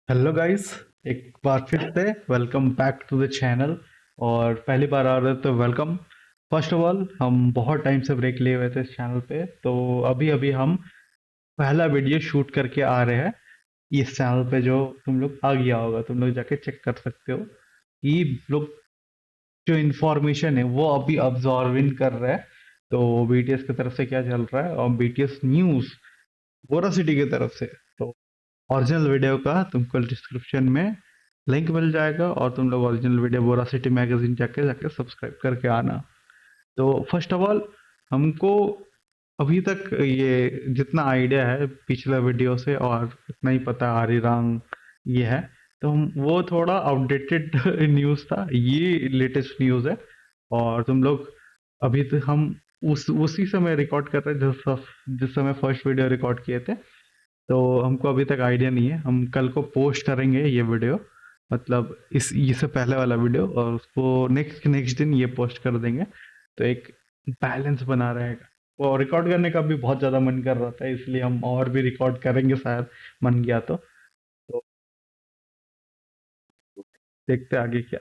Hello guys. एक बार फिर से welcome back to the channel. और पहली बार आ रहे हो तो वेलकम। फर्स्ट ऑफ ऑल, हम बहुत टाइम से ब्रेक लिए हुए थे इस चैनल पे, तो अभी अभी हम पहला वीडियो शूट करके आ रहे हैं इस चैनल पे, जो तुम लोग आ गया होगा, तुम लोग जाके चेक कर सकते हो कि लोग जो इन्फॉर्मेशन है वो अभी अब्जॉर्विंग कर रहे हैं। तो बीटीएस की तरफ से क्या चल रहा है और बीटीएस न्यूज़ सिटी की तरफ से, तो ओरिजिनल वीडियो का तुमको डिस्क्रिप्शन में लिंक मिल जाएगा और तुम लोग ओरिजिनल वीडियो बोरा सिटी मैगजीन जाके जाके सब्सक्राइब करके आना। तो फर्स्ट ऑफ ऑल, हमको अभी तक ये जितना आइडिया है पिछला वीडियो से और इतना ही पता है आरिरांग ये है, तो हम वो थोड़ा आउटडेटेड न्यूज़ था, ये लेटेस्ट न्यूज़ है। और तुम लोग अभी तो हम उसी समय रिकॉर्ड कर रहे हैं जिस समय फर्स्ट वीडियो रिकॉर्ड किए थे। तो हमको अभी तक आइडिया नहीं है, हम कल को पोस्ट करेंगे ये वीडियो, मतलब इससे पहले वाला वीडियो, और उसको नेक्स्ट नेक्स्ट दिन ये पोस्ट कर देंगे। तो एक बैलेंस बना रहेगा। वो रिकॉर्ड करने का भी बहुत ज़्यादा मन कर रहा था, इसलिए हम और भी रिकॉर्ड करेंगे शायद, मन गया तो देखते हैं आगे क्या।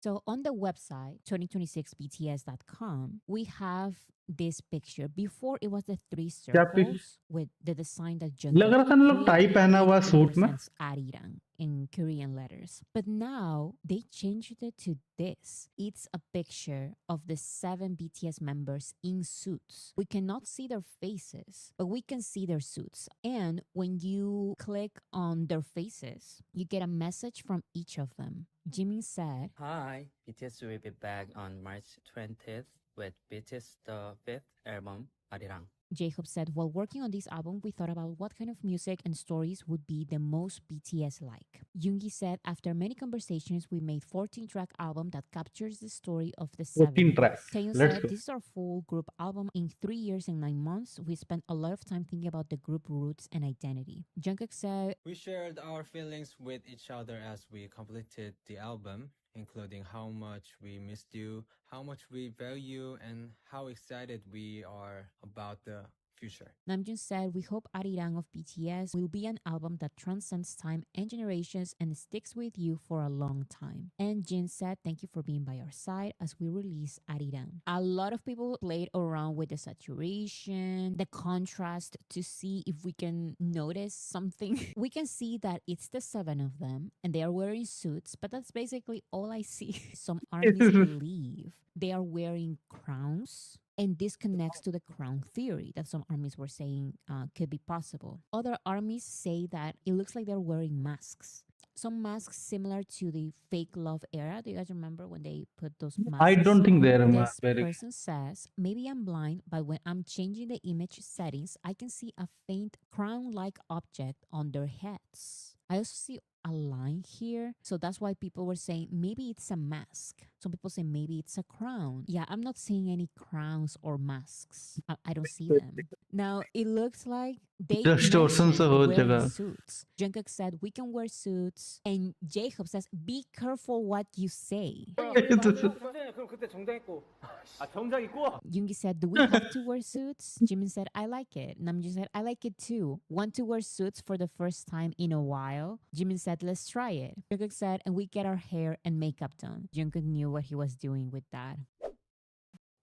So on the website 2026bts.com, we have this picture. Before it was the three क्या circles with the design that लग Jungkook रहा था ना लोग टाई created. पहना हुआ It सूट में। represents Arirang in Korean letters. But now they changed it to this. It's a picture of the 7 BTS members in suits. We cannot see their faces, but we can see their suits. And when you click on their faces, you get a message from each of them. Jimin said, Hi, BTS will be back on March 20th with BTS the fifth album, Arirang. Jacob said, while working on this album, we thought about what kind of music and stories would be the most BTS like. Yoongi said, after many conversations, we made 14-track album that captures the story of the 14 seven of track, us. Taeyong let's said, go. this is our full group album in 3 years and 9 months. We spent a lot of time thinking about the group roots and identity. Jungkook said, We shared our feelings with each other as we completed the album, including how much we missed you, how much we value, and how excited we are about the future. Namjoon said, we hope Arirang of BTS will be an album that transcends time and generations and sticks with you for a long time. And Jin said, thank you for being by our side as we release Arirang. A lot of people played around with the saturation, the contrast to see if we can notice something. We can see that it's the 7 of them and they are wearing suits, but that's basically all I see. Some armies believe they are wearing crowns, and this connects to the crown theory that some armies were saying could be possible. Other armies say that it looks like they're wearing masks. Some masks similar to the fake love era. Do you guys remember when they put those eye masks don't think on? There This very. person says, maybe I'm blind, but when I'm changing the image settings, I can see a faint crown-like object on their heads. I also see a line here. So that's why people were saying maybe it's a mask. Some people say maybe it's a crown. Yeah, I'm not seeing any crowns or masks. I don't see them. Now, it looks like they distortion से mentioned हो wearing जगह। suits. Jungkook said, we can wear suits. And Jacob says, be careful what you say. Yoongi said, do we have to wear suits? Jimin said, I like it. Namjoon said, I like it too. Want to wear suits for the first time in a while? Jimin said, let's try it. Jungkook said, and we get our hair and makeup done. Jungkook knew what he was doing with that.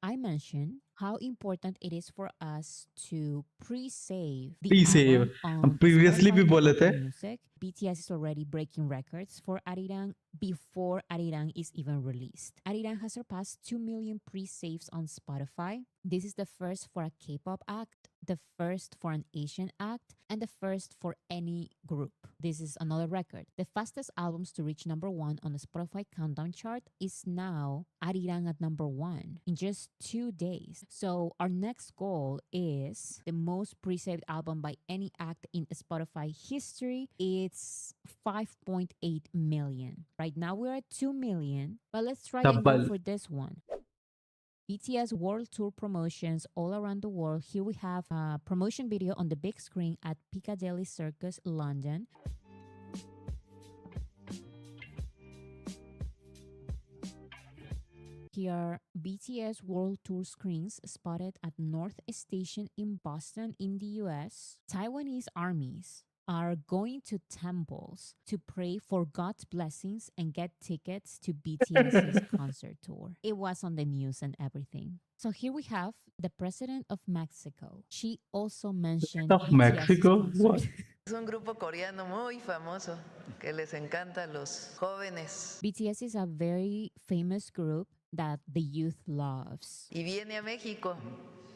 I mentioned how important it is for us to pre-save the please save, album हम on previously Spotify भी and बोले थे। Apple Music. BTS is already breaking records for Arirang before Arirang is even released. Arirang has surpassed 2 million pre-saves on Spotify. This is the first for a K-pop act, the first for an Asian act, and the first for any group. This is another record. The fastest albums to reach number 1 on the Spotify countdown chart is now Arirang at number 1 in just 2 days. So our next goal is the most pre-saved album by any act in Spotify history. It's 5.8 million. Right now we're at 2 million, but let's try and go double. for this one. BTS World Tour promotions all around the world. Here we have a promotion video on the big screen at Piccadilly Circus, London. Here, BTS World Tour screens spotted at North Station in Boston in the US. Taiwanese armies are going to temples to pray for God's blessings and get tickets to BTS's concert tour. It was on the news and everything. So here we have the president of Mexico. She also mentioned Of BTS's Mexico? What? concert. Es un grupo coreano muy famoso que les encanta a los jóvenes BTS is a very famous group that the youth loves. y viene a México.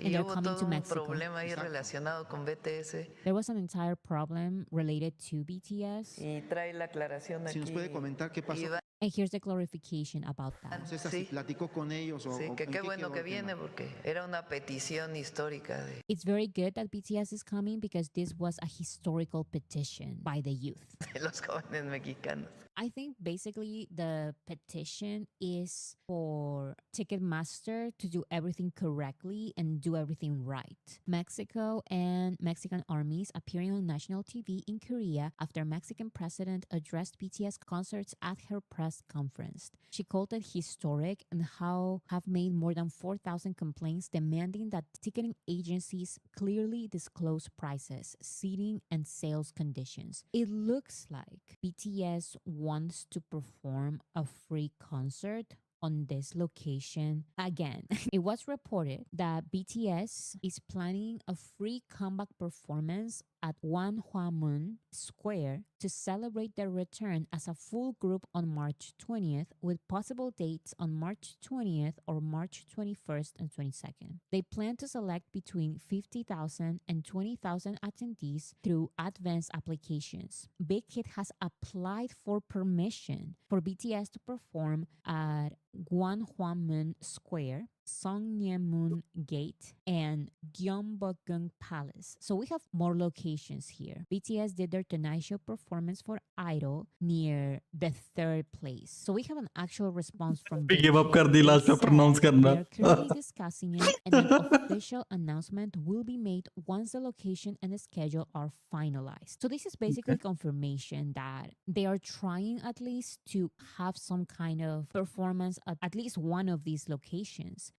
And Y they're hubo coming to todo un Mexico. problema ahí relacionado con BTS There was an entire problem related to BTS. y trae la aclaración Si nos aquí. puede comentar qué pasó. Iván. And here's the clarification about that. César, Sí. si platicó con ellos o, Sí, o que en qué qué bueno quedó que el viene tema. porque era una petición histórica de It's very good that BTS is coming because this was a historical petition by the youth. los jóvenes mexicanos. I think basically the petition is for Ticketmaster to do everything correctly and do everything right. Mexico and Mexican armies appearing on national TV in Korea after Mexican president addressed BTS concerts at her press conference. She called it historic and how have made more than 4,000 complaints demanding that ticketing agencies clearly disclose prices, seating, and sales conditions. It looks like BTS wants to perform a free concert on this location again. It was reported that BTS is planning a free comeback performance at Gwanghwamun Square to celebrate their return as a full group on March 20th, with possible dates on March 20th or March 21st and 22nd. They plan to select between 50,000 and 20,000 attendees through advanced applications. Big Hit has applied for permission for BTS to perform at Gwanghwamun Square, Songyemun Gate, and Gyeongbokgung Palace. So we have more locations here. BTS did their Tonight Show performance for Idol near the third place. So we have an actual response from We Big give up Hit. कर दी They last में said pronounce करना. they're currently discussing it, and an official announcement will be made once the location and the schedule are finalized. So this is basically confirmation that they are trying at least to have some kind of performance at least one of these locations.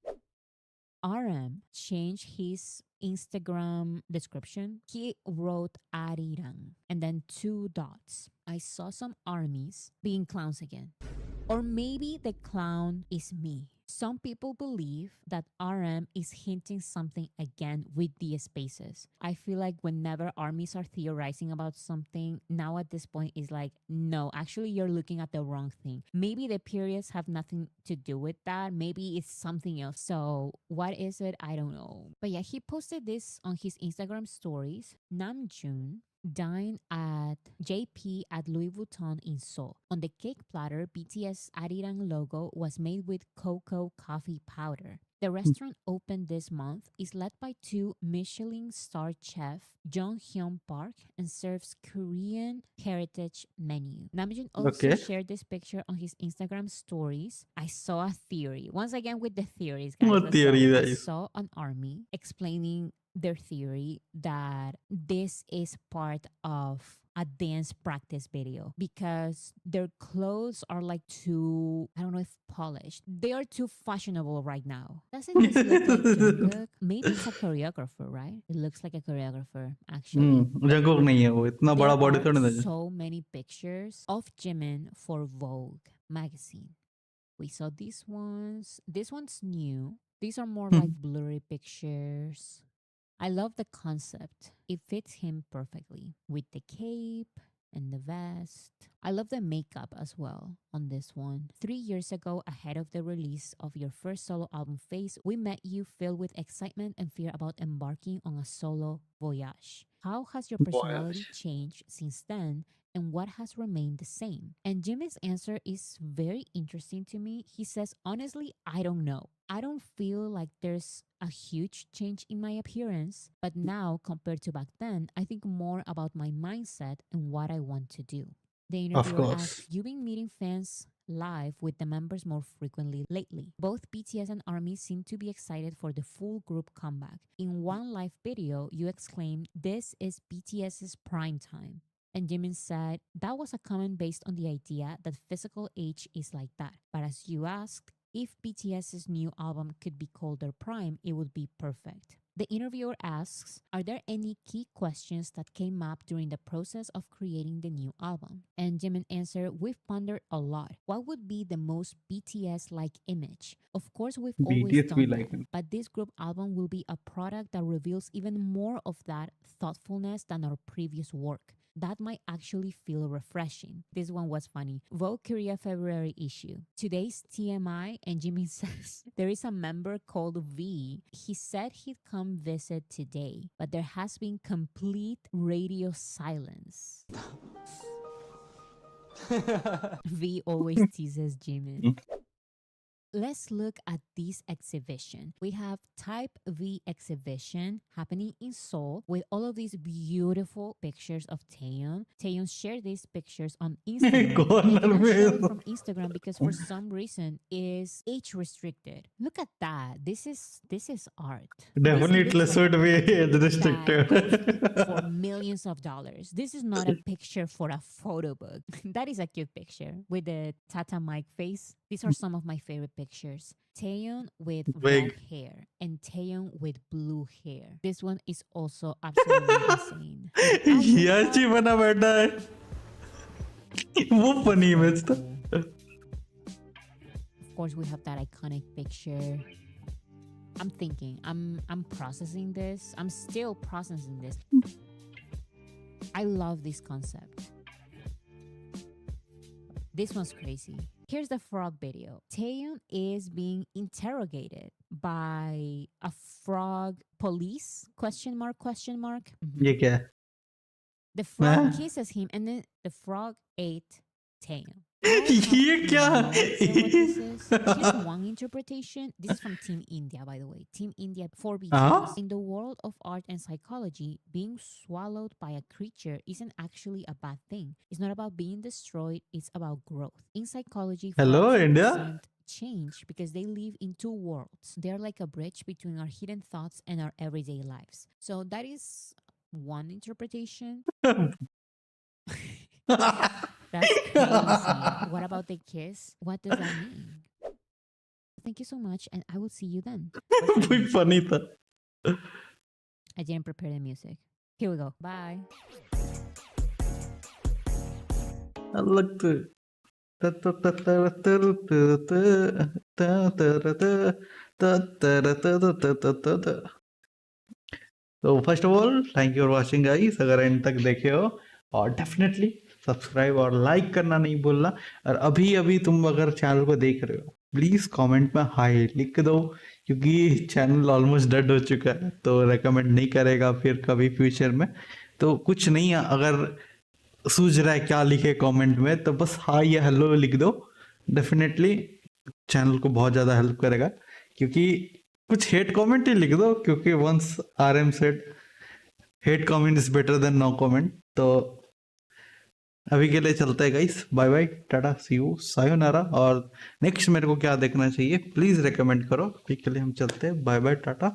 RM changed his Instagram description. He wrote Arirang and then 2 dots. I saw some armies being clowns again. Or maybe the clown is me. Some people believe that RM is hinting something again with the spaces. I feel like whenever armies are theorizing about something, now at this point is like, no, actually you're looking at the wrong thing. Maybe the periods have nothing to do with that. Maybe it's something else. So what is it? I don't know. But yeah, he posted this on his Instagram stories. Namjoon dined at JP at Louis Vuitton in Seoul. On the cake platter, BTS Arirang logo was made with cocoa coffee powder. The restaurant opened this month is led by 2 Michelin star chef Jong Hyun Park and serves Korean heritage menu. Namjoon also Okay. shared this picture on his Instagram stories. I saw a theory. Once again with the theories, guys. What Let's theory, go. I guys? saw an army explaining their theory that this is part of a dance practice video because their clothes are like too, I don't know if polished. They are too fashionable right now. Doesn't this look like Jungkook? Maybe it's a choreographer, right? It looks like a choreographer, actually. जंगकोक नहीं है वो इतना There बड़ा body are थोड़ी ना है. so many pictures of Jimin for Vogue magazine. We saw these ones. This one's new. These are more like blurry pictures. I love the concept. It fits him perfectly with the cape and the vest. I love the makeup as well on this one. 3 years ago, ahead of the release of your first solo album Phase, we met you filled with excitement and fear about embarking on a solo voyage. How has your personality changed since then? And what has remained the same? And Jimmy's answer is very interesting to me. He says, honestly, I don't know. I don't feel like there's a huge change in my appearance, but now compared to back then, I think more about my mindset and what I want to do. The interviewer course. asked, you've been meeting fans live with the members more frequently lately. Both BTS and ARMY seem to be excited for the full group comeback. In one live video, you exclaimed, this is BTS's prime time. And Jimin said, that was a comment based on the idea that physical age is like that. But as you asked, If BTS's new album could be called their prime, it would be perfect. The interviewer asks, are there any key questions that came up during the process of creating the new album? And Jimin answered, we've pondered a lot. What would be the most BTS-like image? Of course, we've always BTS भी done like that, but this group album will be a product that reveals even more of that thoughtfulness than our previous work. That might actually feel refreshing. This one was funny. Vogue Korea February issue. Today's TMI, and Jimmy says there is a member called V. He said he'd come visit today, but there has been complete radio silence. V always teases Jimin. Let's look at this exhibition. We have Type V exhibition happening in Seoul with all of these beautiful pictures of Taeyeon. Taeyeon shared these pictures on Instagram. Corner I cannot में show it from Instagram because for some reason is age restricted. Look at that. This is art. definitely This looks should like be a painting that restricted. goes for millions of dollars. This is not a picture for a photo book. That is a cute picture with the Tata Mike face. These are some of my favorite pictures. Taeyeon with red Big. hair and Taeyeon with blue hair. This one is also absolutely insane. यार जी बना बैठा है वो funny image था Of course, we have that iconic picture. I'm thinking, I'm processing this. I'm still processing this. I love this concept. This one's crazy. Here's the frog video. Taeyeon is being interrogated by a frog police? Question mark, question mark. ये क्या है The frog हाँ? kisses him and then the frog ate Taeyeon. ये क्या Here's one interpretation. This is from Team India, by the way. Team India for BTS. In the world of art and psychology, being swallowed by a creature isn't actually a bad thing. It's not about being destroyed, it's about growth. In psychology, Hello, frogs India. represent change because they live in two worlds. They're like a bridge between our hidden thoughts and our everyday lives. So that is one interpretation. That's crazy. What about the kiss? What does that mean? Thank you so much, and I will see you then. वही funny था I didn't prepare the music. Here we go. Bye. अलग तो तो first of all thank you for watching guys अगर and तक देखे हो और डेफिनेटली सब्सक्राइब और लाइक करना नहीं भूलना और अभी अभी तुम अगर चैनल को देख रहे हो प्लीज कमेंट में हाई लिख दो क्योंकि चैनल ऑलमोस्ट डेड हो चुका है तो रेकमेंड नहीं करेगा फिर कभी फ्यूचर में तो कुछ नहीं है अगर सूझ रहा है क्या लिखे कमेंट में तो बस हाई या हेलो लिख दो डेफिनेटली चैनल को बहुत ज़्यादा हेल्प करेगा क्योंकि कुछ हेट कमेंट ही लिख दो क्योंकि वंस RM said hate comment is better than no comment तो अभी के लिए चलते हैं guys bye bye tata see you सायोनारा और नेक्स्ट मेरे को क्या देखना चाहिए प्लीज रेकमेंड करो अभी के लिए हम चलते हैं बाय बाय टाटा